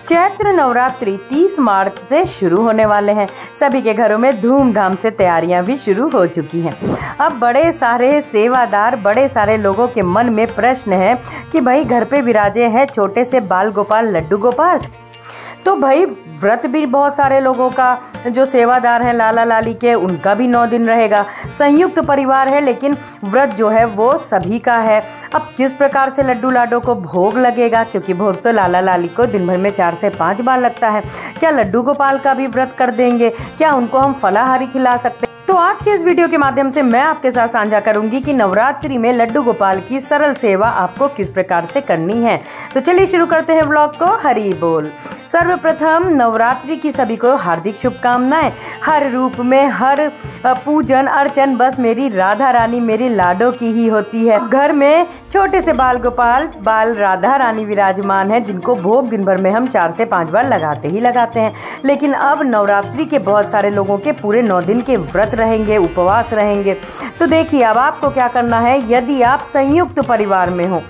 चैत्र नवरात्रि 30 मार्च से शुरू होने वाले हैं। सभी के घरों में धूमधाम से तैयारियां भी शुरू हो चुकी हैं। अब बड़े सारे सेवादार, बड़े सारे लोगों के मन में प्रश्न है कि भाई घर पे विराजे हैं छोटे से बाल गोपाल लड्डू गोपाल, तो भाई व्रत भी बहुत सारे लोगों का, जो सेवादार हैं लाला लाली के, उनका भी 9 दिन रहेगा। संयुक्त परिवार है लेकिन व्रत जो है वो सभी का है। अब किस प्रकार से लड्डू लाडो को भोग लगेगा, क्योंकि भोग तो लाला लाली को दिन भर में 4 से 5 बार लगता है। क्या लड्डू गोपाल का भी व्रत कर देंगे? क्या उनको हम फलाहारी खिला सकते हैं? तो आज के इस वीडियो के माध्यम से मैं आपके साथ साझा करूंगी कि नवरात्रि में लड्डू गोपाल की सरल सेवा आपको किस प्रकार से करनी है। तो चलिए शुरू करते हैं व्लॉग को। हरि बोल। सर्वप्रथम नवरात्रि की सभी को हार्दिक शुभकामनाएं। हर रूप में हर पूजन अर्चन बस मेरी राधा रानी, मेरी लाडो की ही होती है। घर में छोटे से बाल गोपाल, बाल राधा रानी विराजमान है, जिनको भोग दिन भर में हम 4 से 5 बार लगाते ही लगाते हैं। लेकिन अब नवरात्रि के बहुत सारे लोगों के पूरे 9 दिन के व्रत रहेंगे, उपवास रहेंगे। तो देखिए अब आपको क्या करना है। यदि आप संयुक्त परिवार में हो,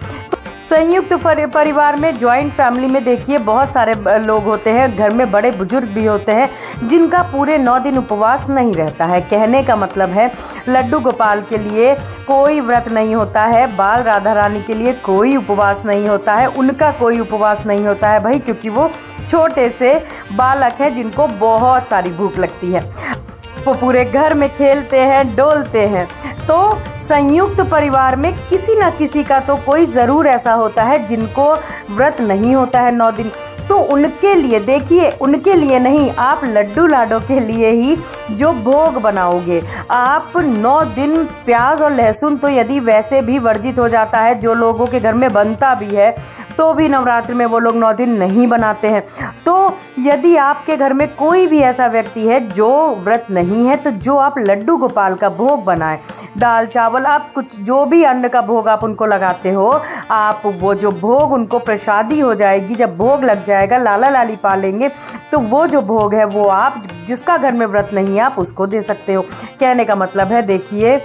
संयुक्त परिवार में, जॉइंट फैमिली में देखिए बहुत सारे लोग होते हैं, घर में बड़े बुजुर्ग भी होते हैं जिनका पूरे 9 दिन उपवास नहीं रहता है। कहने का मतलब है लड्डू गोपाल के लिए कोई व्रत नहीं होता है, बाल राधा रानी के लिए कोई उपवास नहीं होता है, उनका कोई उपवास नहीं होता है भाई, क्योंकि वो छोटे से बालक हैं जिनको बहुत सारी भूख लगती है। वो पूरे घर में खेलते हैं, डोलते हैं। तो संयुक्त परिवार में किसी न किसी का तो कोई ज़रूर ऐसा होता है जिनको व्रत नहीं होता है 9 दिन। तो उनके लिए देखिए, उनके लिए नहीं, आप लड्डू लाडो के लिए ही जो भोग बनाओगे, आप 9 दिन प्याज और लहसुन तो यदि वैसे भी वर्जित हो जाता है, जो लोगों के घर में बनता भी है तो भी नवरात्रि में वो लोग 9 दिन नहीं बनाते हैं। तो यदि आपके घर में कोई भी ऐसा व्यक्ति है जो व्रत नहीं है, तो जो आप लड्डू गोपाल का भोग बनाएं, दाल चावल, आप कुछ जो भी अन्न का भोग आप उनको लगाते हो, आप वो जो भोग उनको प्रसादी हो जाएगी। जब भोग लग जाएगा, लाला लाली पालेंगे, तो वो जो भोग है वो आप, जिसका घर में व्रत नहीं है, आप उसको दे सकते हो। कहने का मतलब है देखिए,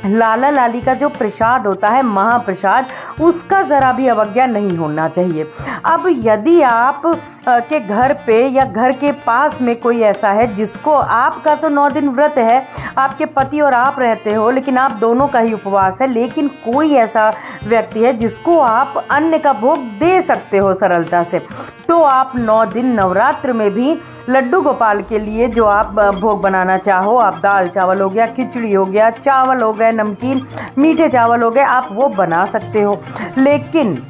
लाला लाली का जो प्रसाद होता है, महाप्रसाद, उसका ज़रा भी अवज्ञा नहीं होना चाहिए। अब यदि आप के घर पे या घर के पास में कोई ऐसा है जिसको, आपका तो 9 दिन व्रत है, आपके पति और आप रहते हो, लेकिन आप दोनों का ही उपवास है, लेकिन कोई ऐसा व्यक्ति है जिसको आप अन्न का भोग दे सकते हो सरलता से, तो आप 9 दिन नवरात्र में भी लड्डू गोपाल के लिए जो आप भोग बनाना चाहो, आप दाल चावल हो गया, खिचड़ी हो गया, चावल हो गए, नमकीन मीठे चावल हो गए, आप वो बना सकते हो। लेकिन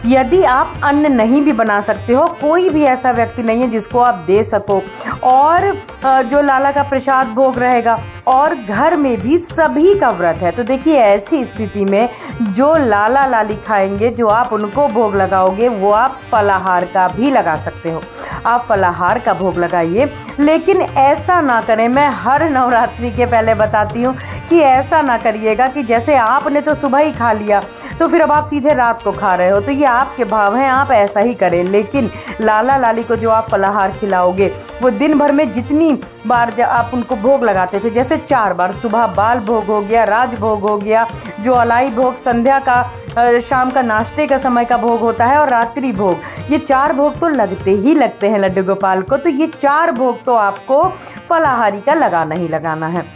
यदि आप अन्न नहीं भी बना सकते हो, कोई भी ऐसा व्यक्ति नहीं है जिसको आप दे सको, और जो लाला का प्रसाद भोग रहेगा, और घर में भी सभी का व्रत है, तो देखिए ऐसी स्थिति में जो लाला लाली खाएंगे, जो आप उनको भोग लगाओगे, वो आप फलाहार का भी लगा सकते हो। आप फलाहार का भोग लगाइए, लेकिन ऐसा ना करें। मैं हर नवरात्रि के पहले बताती हूँ कि ऐसा ना करिएगा कि जैसे आपने तो सुबह ही खा लिया तो फिर अब आप सीधे रात को खा रहे हो, तो ये आपके भाव हैं, आप ऐसा ही करें। लेकिन लाला लाली को जो आप फलाहार खिलाओगे, वो दिन भर में जितनी बार जब आप उनको भोग लगाते थे, जैसे 4 बार, सुबह बाल भोग हो गया, राज भोग हो गया, जो अलाई भोग संध्या का, शाम का नाश्ते का समय का भोग होता है, और रात्रि भोग, ये 4 भोग तो लगते ही लगते हैं लड्डू गोपाल को। तो ये 4 भोग तो आपको फलाहारी का लगाना ही लगाना है।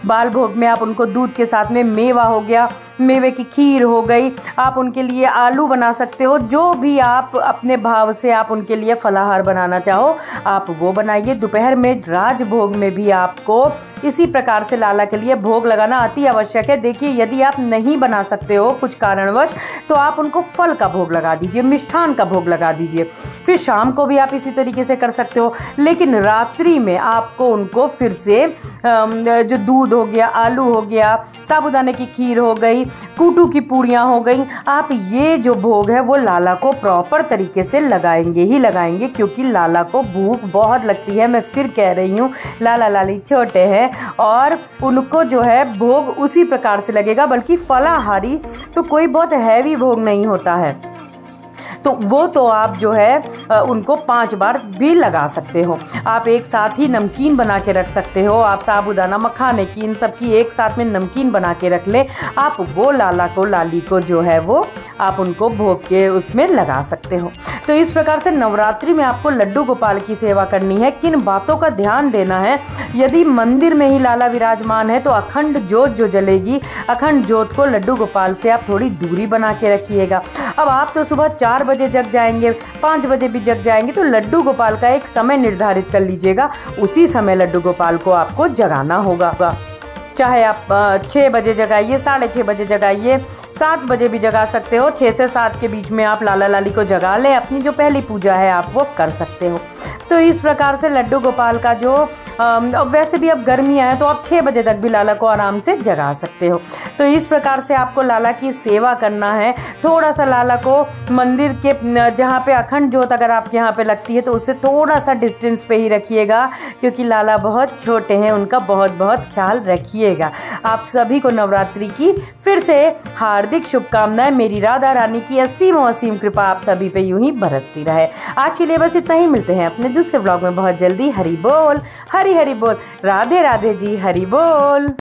बाल भोग में आप उनको दूध के साथ में मेवा हो गया, मेवे की खीर हो गई, आप उनके लिए आलू बना सकते हो, जो भी आप अपने भाव से आप उनके लिए फलाहार बनाना चाहो आप वो बनाइए। दोपहर में राज भोग में भी आपको इसी प्रकार से लाला के लिए भोग लगाना अति आवश्यक है। देखिए यदि आप नहीं बना सकते हो कुछ कारणवश, तो आप उनको फल का भोग लगा दीजिए, मिष्ठान का भोग लगा दीजिए। फिर शाम को भी आप इसी तरीके से कर सकते हो, लेकिन रात्रि में आपको उनको फिर से जो दूध हो गया, आलू हो गया, साबूदाने की खीर हो गई, कूटू की पूड़ियाँ हो गई, आप ये जो भोग है वो लाला को प्रॉपर तरीके से लगाएंगे ही लगाएंगे, क्योंकि लाला को भूख बहुत लगती है। मैं फिर कह रही हूँ, लाला लाली छोटे हैं और उनको जो है भोग उसी प्रकार से लगेगा, बल्कि फलाहारी तो कोई बहुत हैवी भोग नहीं होता है। तो वो तो आप जो है उनको 5 बार भी लगा सकते हो। आप एक साथ ही नमकीन बना के रख सकते हो। आप साबूदाना मखाने की इन सब की एक साथ में नमकीन बना के रख ले। आप वो लाली को जो है वो आप उनको भोग के उसमें लगा सकते हो। तो इस प्रकार से नवरात्रि में आपको लड्डू गोपाल की सेवा करनी है। किन बातों का ध्यान देना है, यदि मंदिर में ही लाला विराजमान है तो अखंड ज्योत जो जलेगी, अखंड ज्योत को लड्डू गोपाल से आप थोड़ी दूरी बना के रखिएगा। अब आप तो सुबह 4 बजे जग जाएंगे, 5 बजे भी जग जाएंगे, तो लड्डू गोपाल का एक समय निर्धारित कर लीजिएगा। उसी समय लड्डू गोपाल को आपको जगाना होगा। चाहे आप 6 बजे जगाइए, 6:30 बजे जगाइए, 7 बजे भी जगा सकते हो। 6 से 7 के बीच में आप लाला लाली को जगा लें। अपनी जो पहली पूजा है आप वो कर सकते हो। तो इस प्रकार से लड्डू गोपाल का जो वैसे भी अब गर्मियाँ हैं तो आप 6 बजे तक भी लाला को आराम से जगा सकते हो। तो इस प्रकार से आपको लाला की सेवा करना है। थोड़ा सा लाला को मंदिर के जहाँ पे अखंड ज्योत अगर आपके यहाँ पे लगती है तो उससे थोड़ा सा डिस्टेंस पे ही रखिएगा, क्योंकि लाला बहुत छोटे हैं, उनका बहुत बहुत ख्याल रखिएगा। आप सभी को नवरात्रि की फिर से हार्दिक शुभकामनाएं। मेरी राधा रानी की असीम कृपा आप सभी पे यूं ही बरसती रहे। आज के लिए बस इतना ही। मिलते हैं अपने दूसरे ब्लॉग में बहुत जल्दी। हरि बोल, हरि हरि बोल, राधे राधे जी, हरि बोल।